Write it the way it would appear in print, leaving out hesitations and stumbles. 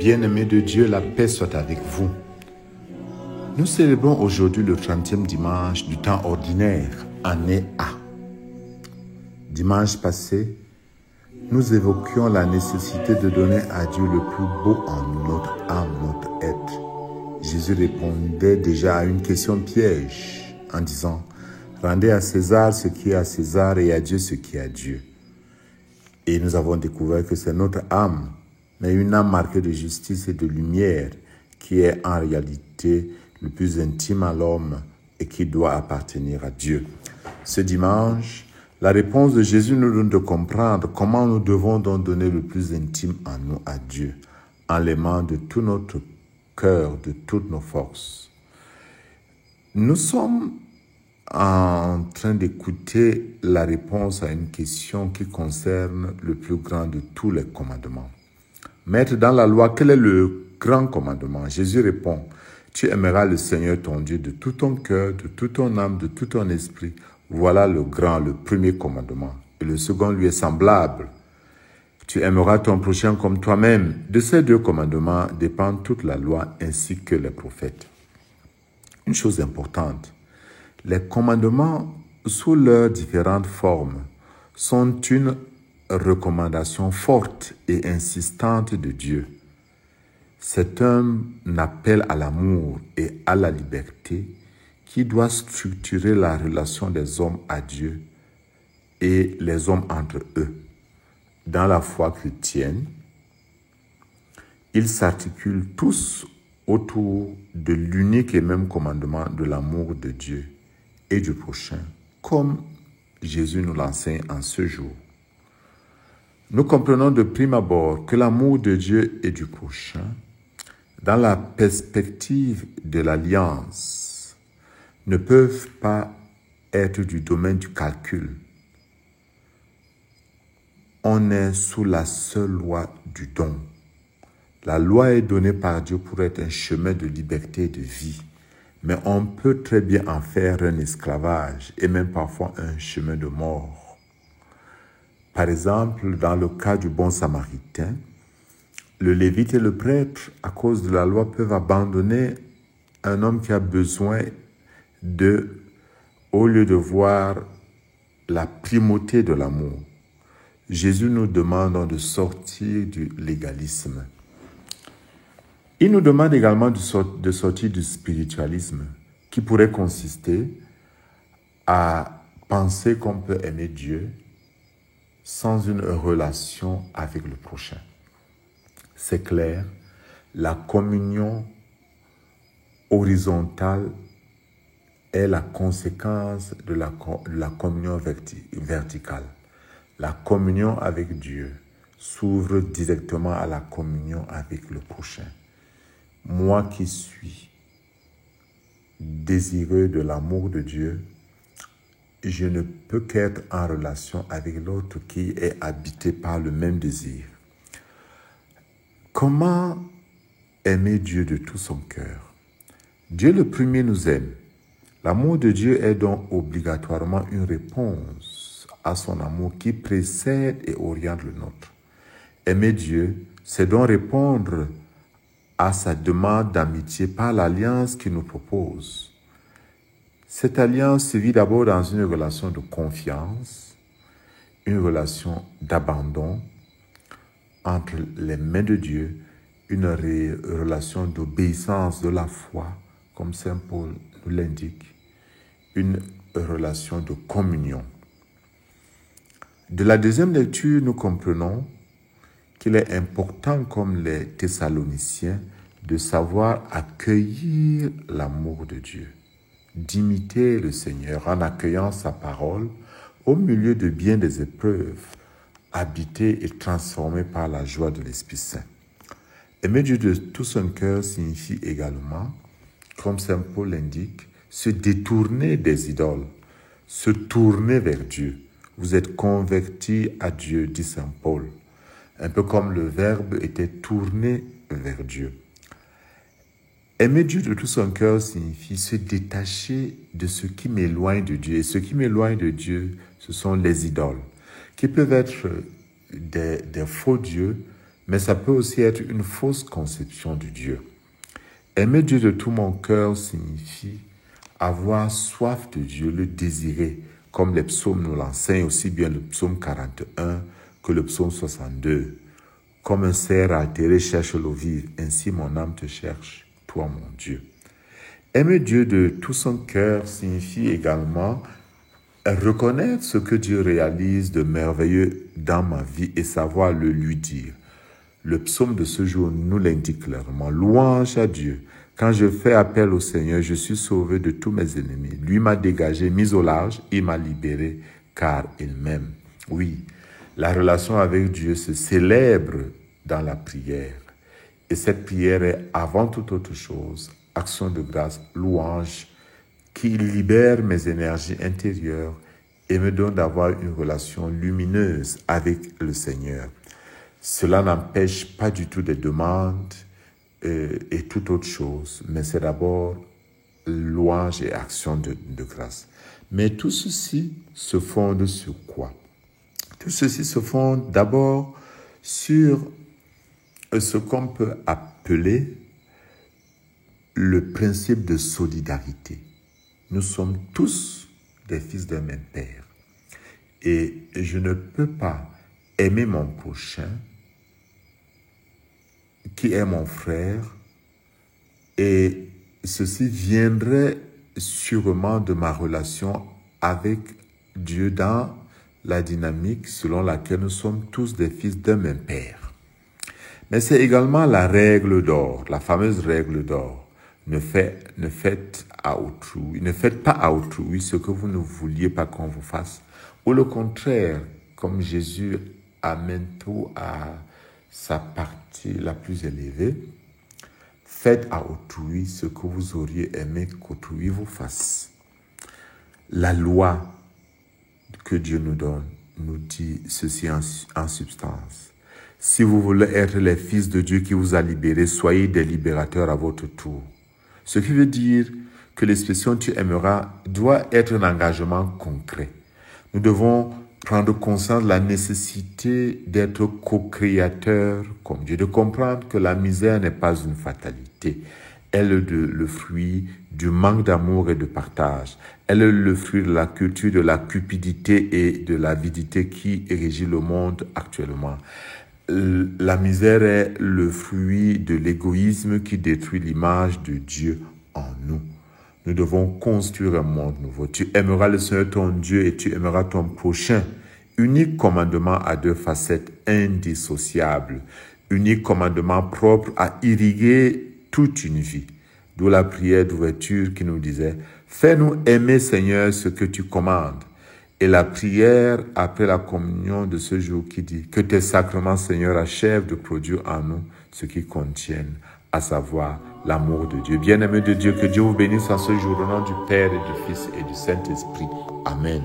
Bien-aimés de Dieu, la paix soit avec vous. Nous célébrons aujourd'hui le 30e dimanche du temps ordinaire, année A. Dimanche passé, nous évoquions la nécessité de donner à Dieu le plus beau en nous, notre âme, notre être. Jésus répondait déjà à une question piège en disant « Rendez à César ce qui est à César et à Dieu ce qui est à Dieu ». Et nous avons découvert que c'est notre âme, mais une âme marquée de justice et de lumière qui est en réalité le plus intime à l'homme et qui doit appartenir à Dieu. Ce dimanche, la réponse de Jésus nous donne de comprendre comment nous devons donc donner le plus intime en nous à Dieu, en l'aimant de tout notre cœur, de toutes nos forces. Nous sommes en train d'écouter la réponse à une question qui concerne le plus grand de tous les commandements. Maître, dans la loi, quel est le grand commandement? Jésus répond, tu aimeras le Seigneur ton Dieu de tout ton cœur, de toute ton âme, de tout ton esprit. Voilà le grand, le premier commandement. Et le second lui est semblable. Tu aimeras ton prochain comme toi-même. De ces deux commandements dépend toute la loi ainsi que les prophètes. Une chose importante, les commandements, sous leurs différentes formes, sont une recommandation forte et insistante de Dieu. C'est un appel à l'amour et à la liberté qui doit structurer la relation des hommes à Dieu et les hommes entre eux. Dans la foi chrétienne, ils s'articulent tous autour de l'unique et même commandement de l'amour de Dieu et du prochain, comme Jésus nous l'enseigne en ce jour. Nous comprenons de prime abord que l'amour de Dieu et du prochain, dans la perspective de l'alliance, ne peuvent pas être du domaine du calcul. On est sous la seule loi du don. La loi est donnée par Dieu pour être un chemin de liberté et de vie. Mais on peut très bien en faire un esclavage et même parfois un chemin de mort. Par exemple, dans le cas du bon samaritain, le lévite et le prêtre, à cause de la loi, peuvent abandonner un homme qui a besoin au lieu de voir la primauté de l'amour. Jésus nous demande de sortir du légalisme. Il nous demande également de sortir du spiritualisme qui pourrait consister à penser qu'on peut aimer Dieu sans une relation avec le prochain. C'est clair, la communion horizontale est la conséquence de la communion verticale. La communion avec Dieu s'ouvre directement à la communion avec le prochain. Moi qui suis désireux de l'amour de Dieu, je ne peux qu'être en relation avec l'autre qui est habité par le même désir. Comment aimer Dieu de tout son cœur? Dieu le premier nous aime. L'amour de Dieu est donc obligatoirement une réponse à son amour qui précède et oriente le nôtre. Aimer Dieu, c'est donc répondre à sa demande d'amitié par l'alliance qu'il nous propose. Cette alliance se vit d'abord dans une relation de confiance, une relation d'abandon entre les mains de Dieu, une relation d'obéissance de la foi, comme Saint Paul nous l'indique, une relation de communion. De la deuxième lecture, nous comprenons qu'il est important, comme les Thessaloniciens, de savoir accueillir l'amour de Dieu, d'imiter le Seigneur en accueillant sa parole au milieu de bien des épreuves, habité et transformé par la joie de l'Esprit Saint. Aimer Dieu de tout son cœur signifie également, comme Saint Paul l'indique, se détourner des idoles, se tourner vers Dieu. Vous êtes convertis à Dieu, dit Saint Paul. Un peu comme le Verbe était tourné vers Dieu. Aimer Dieu de tout son cœur signifie se détacher de ce qui m'éloigne de Dieu. Et ce qui m'éloigne de Dieu, ce sont les idoles, qui peuvent être des faux dieux, mais ça peut aussi être une fausse conception de Dieu. Aimer Dieu de tout mon cœur signifie avoir soif de Dieu, le désirer, comme les psaumes nous l'enseignent, aussi bien le psaume 41 que le psaume 62. Comme un cerf altéré cherche l'eau vive, ainsi mon âme te cherche, toi mon Dieu. Aimer Dieu de tout son cœur signifie également reconnaître ce que Dieu réalise de merveilleux dans ma vie et savoir le lui dire. Le psaume de ce jour nous l'indique clairement. Louange à Dieu. Quand je fais appel au Seigneur, je suis sauvé de tous mes ennemis. Lui m'a dégagé, mis au large, il m'a libéré, car il m'aime. Oui, la relation avec Dieu se célèbre dans la prière. Et cette prière est avant toute autre chose, action de grâce, louange, qui libère mes énergies intérieures et me donne d'avoir une relation lumineuse avec le Seigneur. Cela n'empêche pas du tout des demandes et toute autre chose, mais c'est d'abord louange et action de grâce. Mais tout ceci se fonde sur quoi? Tout ceci se fonde d'abord sur ce qu'on peut appeler le principe de solidarité. Nous sommes tous des fils d'un même Père. Et je ne peux pas aimer mon prochain qui est mon frère, et ceci viendrait sûrement de ma relation avec Dieu dans la dynamique selon laquelle nous sommes tous des fils d'un même Père. Mais c'est également la règle d'or, la fameuse règle d'or. Ne faites pas à autrui ce que vous ne vouliez pas qu'on vous fasse. Ou le contraire, comme Jésus amène tout à sa partie la plus élevée, faites à autrui ce que vous auriez aimé qu'autrui vous fasse. La loi que Dieu nous donne nous dit ceci en substance. Si vous voulez être les fils de Dieu qui vous a libérés, soyez des libérateurs à votre tour. Ce qui veut dire que l'expression « tu aimeras » doit être un engagement concret. Nous devons prendre conscience de la nécessité d'être co-créateurs comme Dieu, de comprendre que la misère n'est pas une fatalité. Elle est le fruit du manque d'amour et de partage. Elle est le fruit de la culture de la cupidité et de l'avidité qui régit le monde actuellement. La misère est le fruit de l'égoïsme qui détruit l'image de Dieu en nous. Nous devons construire un monde nouveau. Tu aimeras le Seigneur ton Dieu et tu aimeras ton prochain. Unique commandement à deux facettes indissociables. Unique commandement propre à irriguer toute une vie. D'où la prière d'ouverture qui nous disait « Fais-nous aimer, Seigneur, ce que tu commandes. » Et la prière après la communion de ce jour qui dit « Que tes sacrements, Seigneur, achèvent de produire en nous ce qu'ils contiennent, à savoir l'amour de Dieu. » Bien-aimés de Dieu, que Dieu vous bénisse en ce jour au nom du Père et du Fils et du Saint-Esprit. Amen.